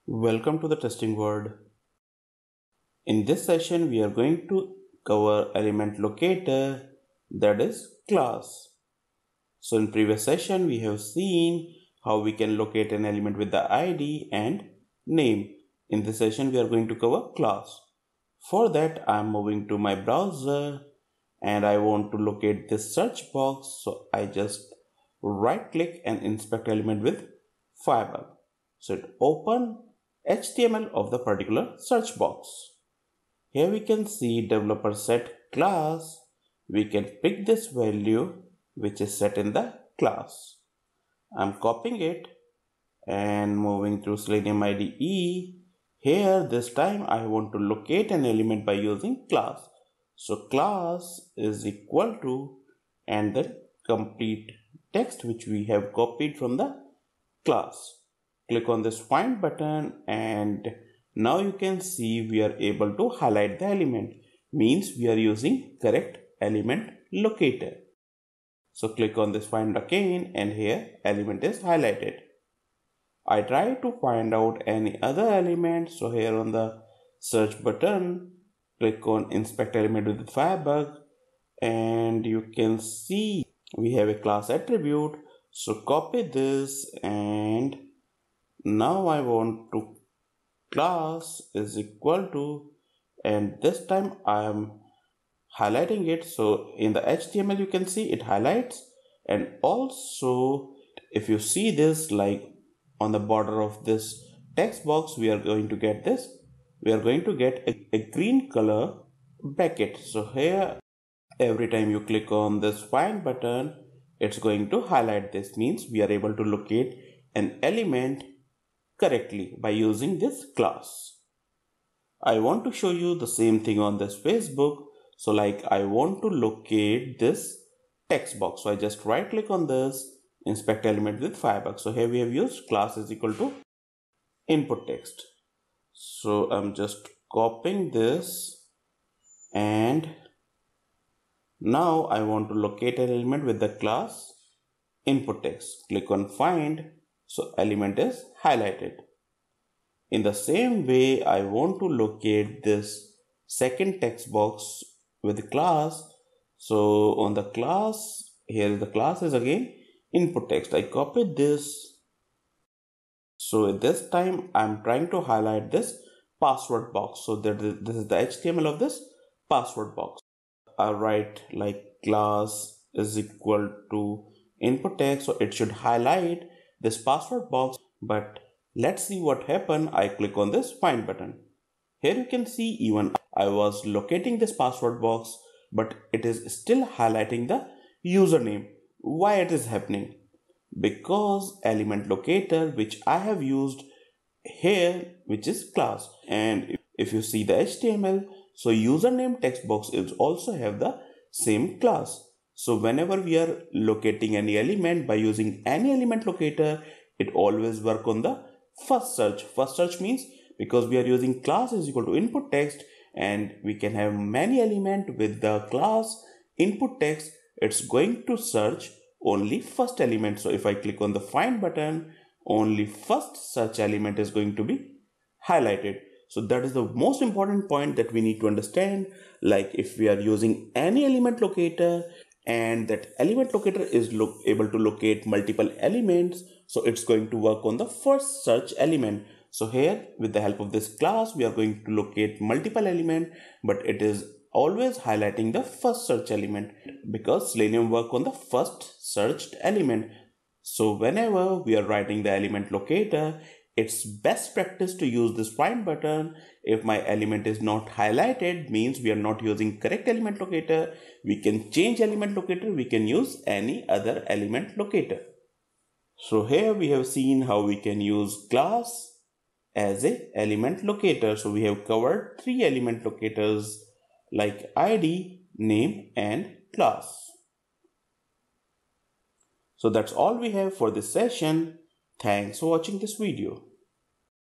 Welcome to the testing world. In this session, we are going to cover element locator, that is class. So in previous session, we have seen how we can locate an element with the ID and name. In this session, we are going to cover class. For that, I am moving to my browser and I want to locate this search box. So I just right click and inspect element with Firebug. So it open HTML of the particular search box. Here we can see developer set class. We can pick this value which is set in the class. I'm copying it and moving through Selenium IDE. Here this time I want to locate an element by using class. So class is equal to and the complete text which we have copied from the class. Click on this find button and now you can see we are able to highlight the element. Means we are using correct element locator. So click on this find again and here element is highlighted. I try to find out any other element. So here on the search button, click on inspect element with the Firebug and you can see we have a class attribute. So copy this and now I want to class is equal to and this time I am highlighting it. So in the HTML you can see it highlights and also if you see this like on the border of this text box we are going to get this. We are going to get a green color bracket. So here every time you click on this find button it's going to highlight this. Means we are able to locate an element correctly by using this class. I want to show you the same thing on this Facebook. So like I want to locate this text box. So I just right click on this, inspect element with Firebug. So here we have used class is equal to input text. So I'm just copying this and now I want to locate an element with the class input text. Click on find. So element is highlighted. In the same way, I want to locate this second text box with class. So on the class, here the class is again input text. I copied this. So this time I'm trying to highlight this password box. So this is the HTML of this password box. I write like class is equal to input text. So it should highlight this password box, but let's see what happened. I click on this find button. Here you can see even I was locating this password box, but it is still highlighting the username. Why it is happening? Because element locator which I have used here which is class, and if you see the HTML, so username text box is also have the same class. So whenever we are locating any element by using any element locator, it always work on the first search. First search means because we are using class is equal to input text and we can have many element with the class input text, it's going to search only first element. So if I click on the find button, only first search element is going to be highlighted. So that is the most important point that we need to understand. Like if we are using any element locator and that element locator is able to locate multiple elements, so it's going to work on the first search element. So here with the help of this class we are going to locate multiple element, but it is always highlighting the first search element because Selenium work on the first searched element. So whenever we are writing the element locator, it's best practice to use this find button. If my element is not highlighted, means we are not using correct element locator. We can change element locator. We can use any other element locator. So here we have seen how we can use class as a element locator. So we have covered 3 element locators like ID, name and class. So that's all we have for this session. Thanks for watching this video.